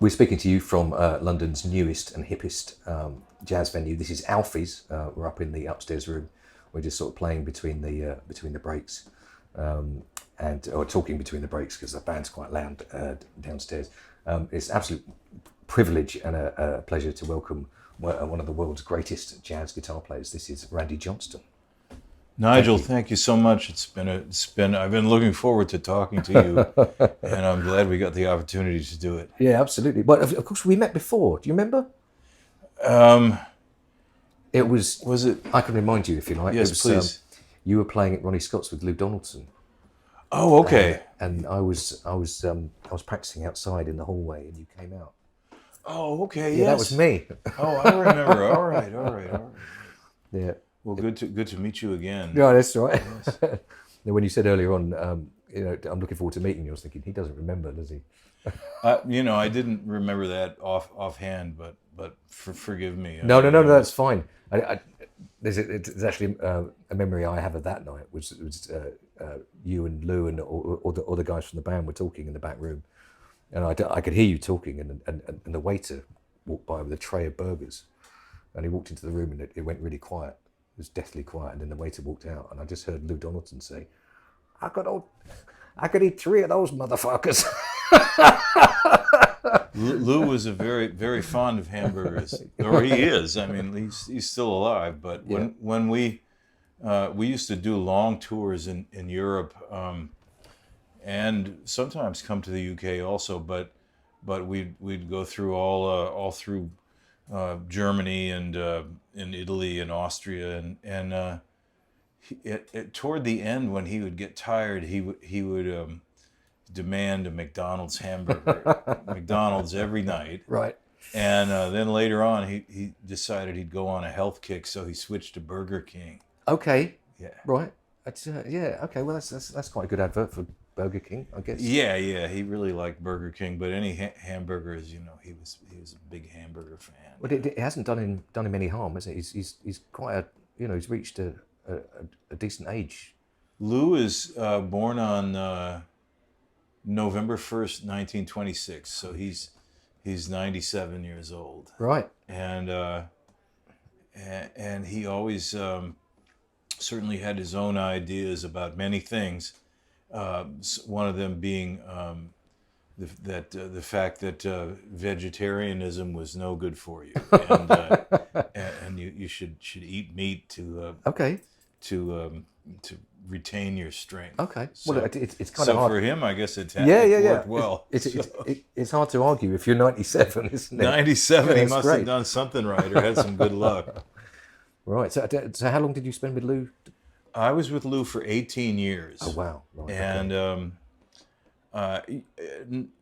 We're speaking to you from London's newest and hippest jazz venue. This is Alfie's. We're up in the upstairs room. We're just sort of playing between the breaks, or talking between the breaks because the band's quite loud downstairs. It's an absolute privilege and a pleasure to welcome one of the world's greatest jazz guitar players. This is Randy Johnston. Nigel, thank you so much. I've been looking forward to talking to you, and I'm glad we got the opportunity to do it. Yeah, absolutely. But of course, we met before. Do you remember? It was it? I can remind you if you like. Yes, please. You were playing at Ronnie Scott's with Lou Donaldson. Oh, okay. And I was practicing outside in the hallway, and you came out. Oh, okay. Yeah, yes. That was me. Oh, I remember. All right. Yeah. Well, good to meet you again. Yeah, that's right. Yes. When you said earlier on, I'm looking forward to meeting you, I was thinking he doesn't remember, does he? I didn't remember that offhand, but forgive me. No, that's fine. There's actually a memory I have of that night, which was you and Lou and all the guys from the band were talking in the back room, and I could hear you talking, and the waiter walked by with a tray of burgers, and he walked into the room and it went really quiet. It was deathly quiet, and then the waiter walked out, and I just heard Lou Donaldson say, I could eat 3 of those motherfuckers." Lou was a very, very fond of hamburgers, or he is. I mean, he's still alive. But when we used to do long tours in Europe, and sometimes come to the UK also. But we'd go through all through Germany and in Italy and Austria, and toward the end, when he would get tired, he would demand a McDonald's hamburger, McDonald's every night. Right. And then later on, he decided he'd go on a health kick, so he switched to Burger King. Okay. Yeah. Right. That's Okay. Well, that's quite a good advert for Burger King, I guess. Yeah. He really liked Burger King, but any hamburgers, he was a big hamburger fan. Well, it hasn't done him any harm, has it? He's quite a he's reached a decent age. Lou is born on November 1st, 1926. So he's 97 years old. Right. And he always certainly had his own ideas about many things. One of them being the fact that vegetarianism was no good for you, and you should eat meat to retain your strength. Okay. So, well, it's kind of hard. So for him, I guess it worked well. It's hard to argue if you're 97, isn't it? 97, he must great. have done something right or had some good luck. Right. So how long did you spend with Lou? I was with Lou for 18 years. Oh, wow. Right. And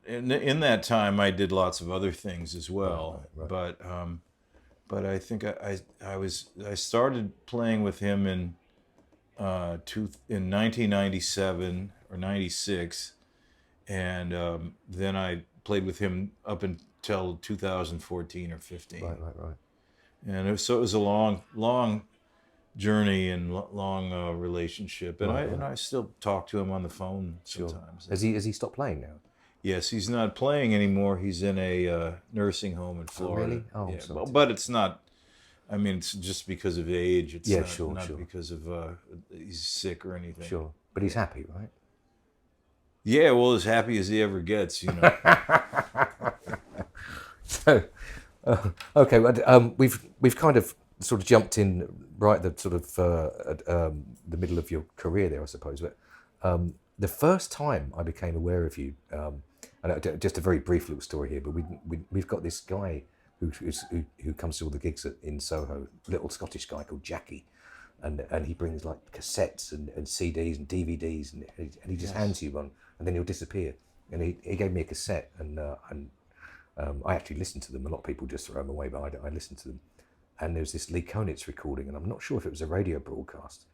in that time, I did lots of other things as well. Right. But I think I started playing with him in 1997 or 96, and then I played with him up until 2014 or 15. Right. And so it was a long journey and long relationship, and I still talk to him on the phone sometimes. Has he stopped playing now? Yes, he's not playing anymore. He's in a nursing home in Florida. Oh, really? Yeah, but it's not. I mean, it's just because of age. It's not because of he's sick or anything. Sure, but he's happy, right? Yeah, well, as happy as he ever gets, So, okay, but we've kind of sort of jumped in right at the sort of the middle of your career there, I suppose. But the first time I became aware of you, and just a very brief little story here, but we've got this guy who comes to all the gigs in Soho, little Scottish guy called Jackie, and he brings like cassettes and CDs and DVDs, and he just hands you one, and then he'll disappear. And he gave me a cassette, and I actually listened to them. A lot of people just throw them away, but I listened to them. And there was this Lee Konitz recording, and I'm not sure if it was a radio broadcast.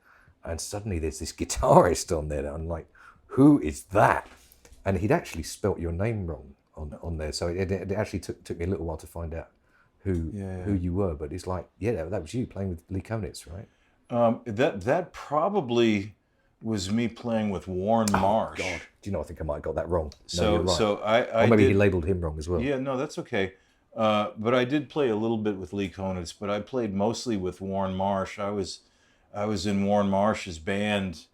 And suddenly there's this guitarist on there, and I'm like, who is that? And he'd actually spelt your name wrong on there, so it actually took me a little while to find out who you were. But it's like, that was you playing with Lee Konitz, right? That probably was me playing with Warne Marsh. God, do you know? I think I might have got that wrong. No, So you're right. so I Or maybe did, he labelled him wrong as well. yeah, no, that's okay. But I did play a little bit with Lee Konitz, but I played mostly with Warne Marsh. I was in Warne Marsh's band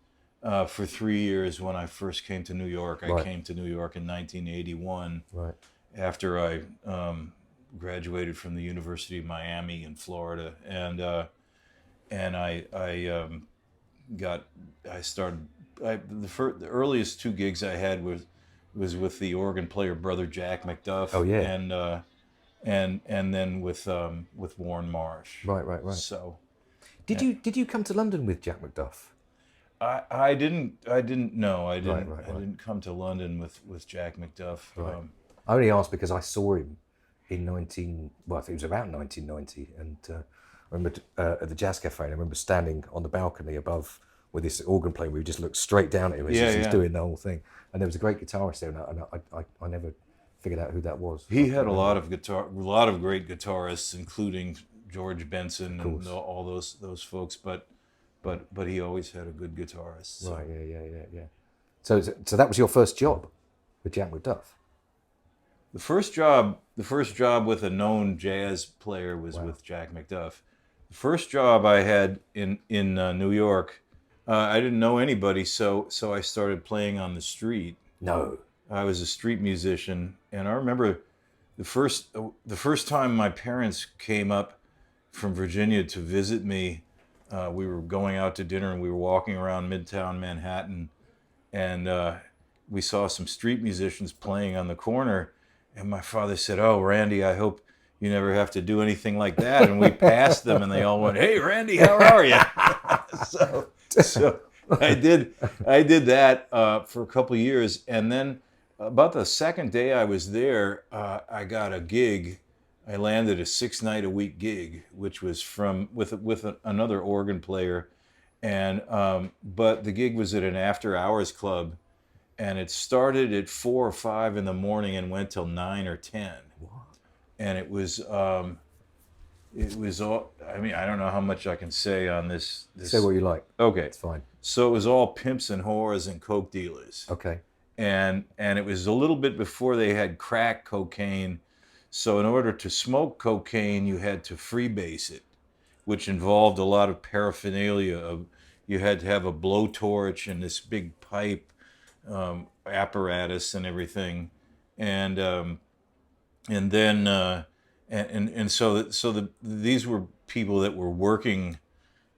for 3 years when I first came to New York. I Right. came to New York in 1981 Right. after I graduated from the University of Miami in Florida, and I started. The earliest two gigs I had was with the organ player Brother Jack McDuff. Oh, yeah. And then with Warne Marsh. Right. So Did you come to London with Jack McDuff? I didn't know. I Right. didn't come to London with Jack McDuff. Right. I only asked because I saw him in I think it was about 1990, and I remember at the Jazz Cafe, and I remember standing on the balcony above with this organ player. We just looked straight down at him as he's doing the whole thing, and there was a great guitarist there, and I never figured out who that was. He had a lot of great guitarists, including George Benson and all those folks, but he always had a good guitarist. So. Right, yeah. So that was your first job with Jack McDuff? The first job with a known jazz player was with Jack McDuff. The first job I had in New York, I didn't know anybody, so I started playing on the street. No. I was a street musician, and I remember the first time my parents came up from Virginia to visit me. We were going out to dinner, and we were walking around Midtown Manhattan, and we saw some street musicians playing on the corner. And my father said, "Oh, Randy, I hope you never have to do anything like that." And we passed them, and they all went, "Hey, Randy, how are you?" so I did that for a couple of years, and then about the second day I was there, I got a gig. I landed a 6-night-a-week gig, which was with another organ player, and but the gig was at an after-hours club. And it started at 4 or 5 in the morning and went till 9 or 10. What? And it was all. I mean, I don't know how much I can say on this. Say what you like. Okay, It's fine. so it was all pimps and whores and coke dealers. Okay. And it was a little bit before they had crack cocaine. So in order to smoke cocaine, you had to freebase it, which involved a lot of paraphernalia. You had to have a blowtorch and this big pipe. Apparatus and everything, and then these were people that were working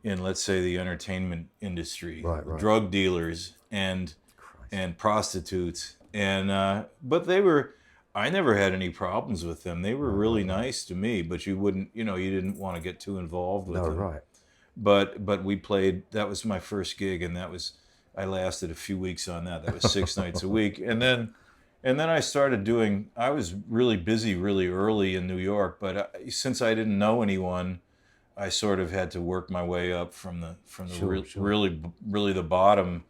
in, let's say, the entertainment industry, Right. drug dealers and prostitutes, and but I never had any problems with them. They were really nice to me, but you didn't want to get too involved with them. Right. But we played. That was my first gig, and I lasted a few weeks on that. That was 6 nights a week. And then I started doing, I was really busy really early in New York, but since I didn't know anyone, I sort of had to work my way up from the really the bottom.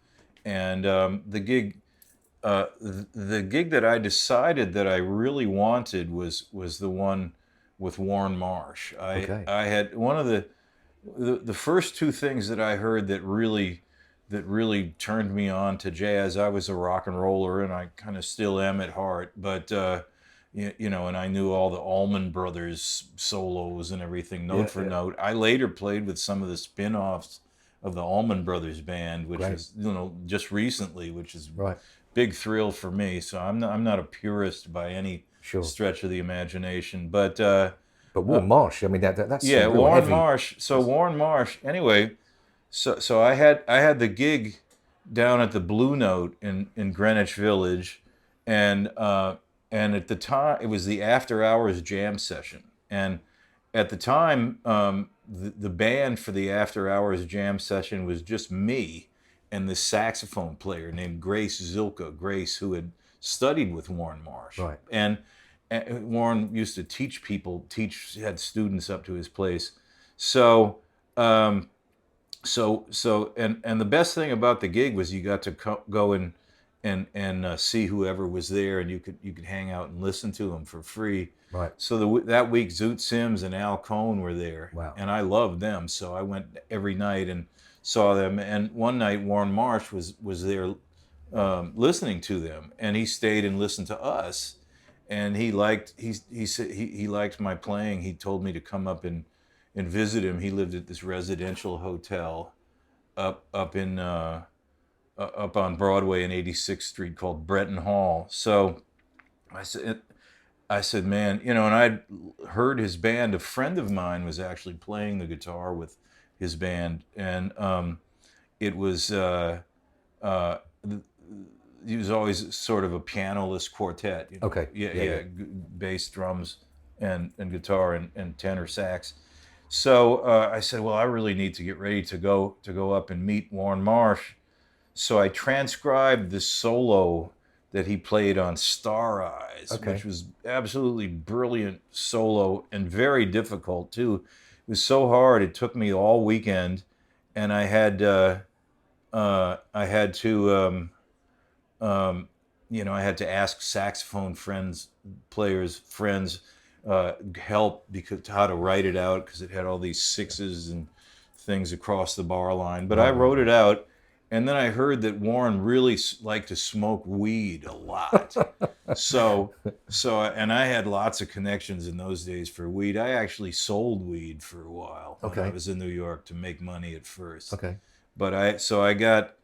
And the gig that I decided that I really wanted was the one with Warne Marsh. I had one of the first two things that I heard that really turned me on to jazz. I was a rock and roller, and I kind of still am at heart. But and I knew all the Allman Brothers solos and everything, note for note. I later played with some of the spin-offs of the Allman Brothers band, which is just recently, which is big thrill for me. So I'm not a purist by any stretch of the imagination, but Warne Marsh, I mean that's Warne heavy. Marsh. So Warne Marsh, anyway. So I had the gig down at the Blue Note in Greenwich Village, and at the time it was the after hours jam session, and at the time the band for the after hours jam session was just me and this saxophone player named Grace, who had studied with Warne Marsh, and Warne used to had students up to his place, so. So the best thing about the gig was you got to go and see whoever was there, and you could hang out and listen to them for free. Right. So that week, Zoot Sims and Al Cohn were there, Wow. and I loved them. So I went every night and saw them. And one night, Warne Marsh was there listening to them, and he stayed and listened to us. And he said he liked my playing. He told me to come up and visit him. He lived at this residential hotel up on Broadway and 86th Street called Breton Hall. So I said, man, you know, and I'd heard his band. A friend of mine was actually playing the guitar with his band, and it was he was always sort of a pianoless quartet. You know? Okay. Yeah. Bass, drums, and guitar and tenor sax. So I said, well, I really need to get ready to go up and meet Warne Marsh. So I transcribed this solo that he played on Star Eyes, which was absolutely brilliant solo and very difficult too. It was so hard; it took me all weekend, and I had to you know, I had to ask saxophone friends help because how to write it out, because it had all these sixes and things across the bar line. But I wrote it out. And then I heard that Warne really liked to smoke weed a lot. And I had lots of connections in those days for weed. I actually sold weed for a while when I was in New York to make money at first. Okay. But I got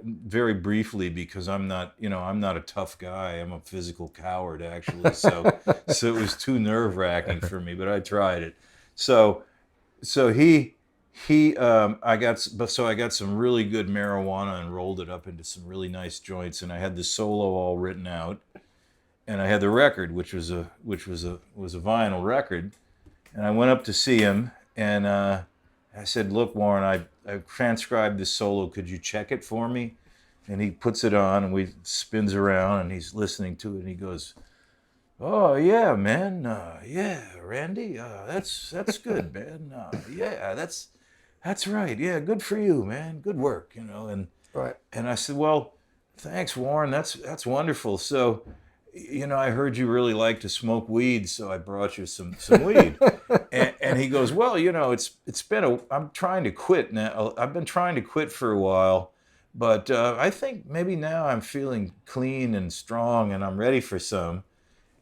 very briefly, because I'm not a tough guy. I'm a physical coward actually. So it was too nerve-wracking for me, but I tried it. So I got some really good marijuana and rolled it up into some really nice joints, and I had the solo all written out, and I had the record, which was a vinyl record, and I went up to see him, and I said, "Look, Warne, I transcribed this solo. Could you check it for me?" And he puts it on, and we spins around, and he's listening to it, and he goes, "Oh yeah, man. Yeah, Randy. That's good, man. Yeah, that's right. Yeah, good for you, man. Good work, you know." And I said, "Well, thanks, Warne. That's wonderful. So, you know, I heard you really like to smoke weed, so I brought you some weed." and he goes, "Well, you know, I'm trying to quit now. I've been trying to quit for a while, but I think maybe now I'm feeling clean and strong, and I'm ready for some."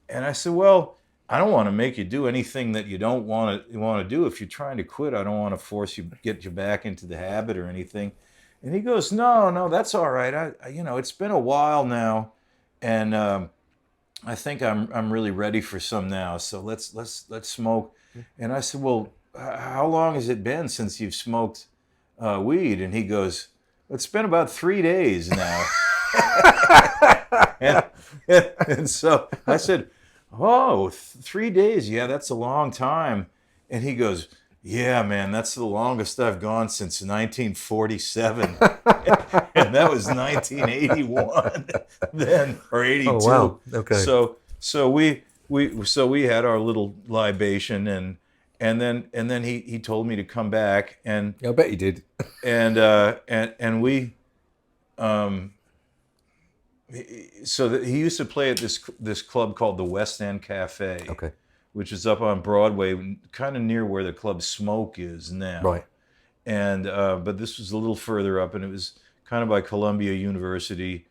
And I said, "Well, I don't want to make you do anything that you don't want to do. If you're trying to quit, I don't want to force you, get you back into the habit or anything." And he goes, "No, that's all right. I you know, it's been a while now, and I think I'm really ready for some now. So let's smoke." And I said, "Well, how long has it been since you've smoked weed?" And he goes, "It's been about 3 days now." and so I said, "Oh, 3 days. Yeah, that's a long time." And he goes, "Yeah, man, that's the longest I've gone since 1947. And that was 1981 then, or 82. Oh, wow. Okay. So we had our little libation, and then he told me to come back, and I bet you did. and we so that he used to play at this club called the West End Cafe, which is up on Broadway, kind of near where the Club Smoke is now. Right. And but this was a little further up, and it was kind of by Columbia University.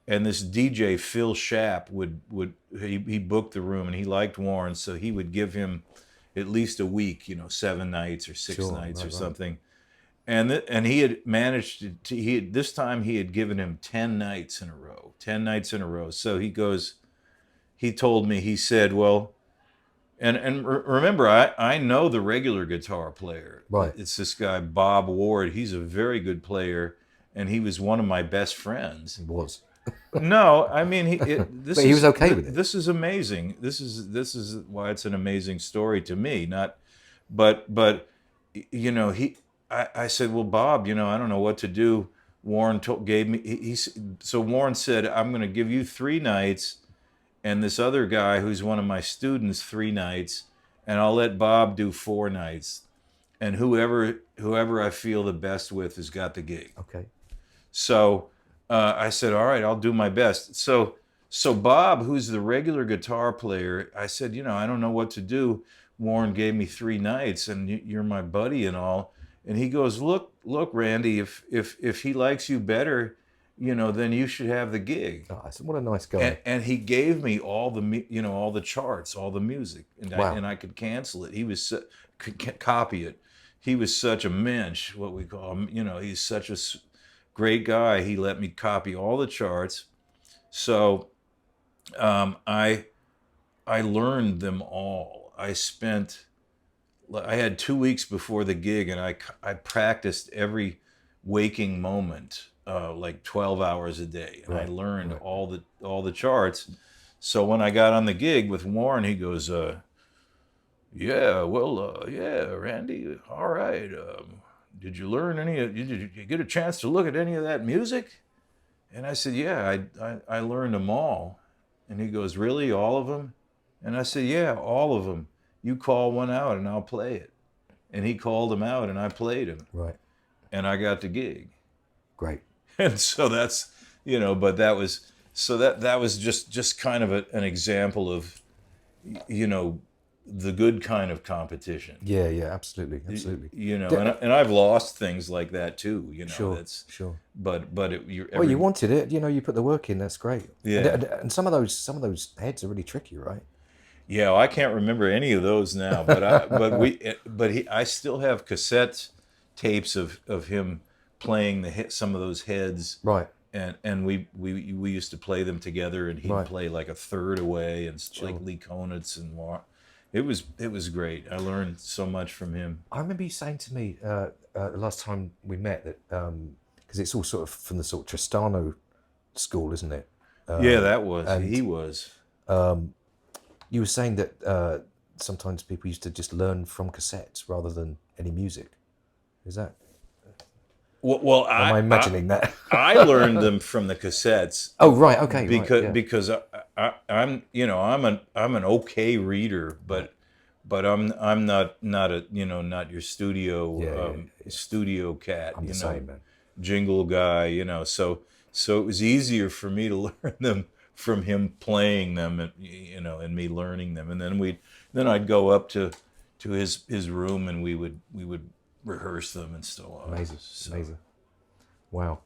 And this DJ Phil Shapp he booked the room, and he liked Warne, so he would give him at least a week, you know, 7 nights or 6 nights or something. And he had managed to this time he had given him 10 nights in a row. 10 nights in a row. So he told me, he said, "Well," and remember, I know the regular guitar player. Right. It's this guy, Bob Ward. He's a very good player, and he was one of my best friends. He was. No, I mean, but he was okay with it. This is amazing. This is why it's an amazing story to me. But you know, I said, "Well, Bob, you know, I don't know what to do." Warne gave me, so Warne said, "I'm going to give you 3 nights, and this other guy who's one of my students 3 nights, and I'll let Bob do 4 nights, and whoever I feel the best with has got the gig." Okay. So I said, all right, I'll do my best. So Bob, who's the regular guitar player, I said, I don't know what to do. Warne gave me 3 nights, and you're my buddy and all. And he goes, look, Randy, if he likes you better, then you should have the gig. Oh, what a nice guy. And he gave me all all the charts, all the music, and Wow. I could cancel it. He was could copy it. He was such a mensch, what we call him. He's such a great guy. He let me copy all the charts. So I learned them all. I had 2 weeks before the gig, and I practiced every waking moment, like 12 hours a day, and I learned all the charts. So when I got on the gig with Warne, he goes, yeah, Randy, all right. Did you learn did you get a chance to look at any of that music? And I said, yeah, I learned them all. And he goes, really, all of them? And I said, yeah, all of them. You call one out and I'll play it. And he called them out and I played him. Right. And I got the gig. Great. And so that's, but that was, so that was just kind of an example of, the good kind of competition. Yeah, absolutely. And I've lost things like that too, Sure, that's sure. But Well, you wanted it, you put the work in. That's great. Yeah. And some of those heads are really tricky, right? Yeah, well, I can't remember any of those now, but I still have cassette tapes of him playing some of those heads. Right. And we used to play them together, and he'd play like a third away, and like Lee Konitz and it was great. I learned so much from him. I remember you saying to me the last time we met that because it's all sort of from the sort of Tristano school, isn't it? Yeah, that was. He was. You were saying that sometimes people used to just learn from cassettes rather than any music. Is that? Well, am I imagining that? I learned them from the cassettes. Oh, right. Okay. Because I'm an okay reader, but I'm not not your studio studio cat. I'm the same, man. Jingle guy. So it was easier for me to learn them from him playing them, and and me learning them, and then I'd go up to his room, and we would rehearse them and so on. Amazing. Wow.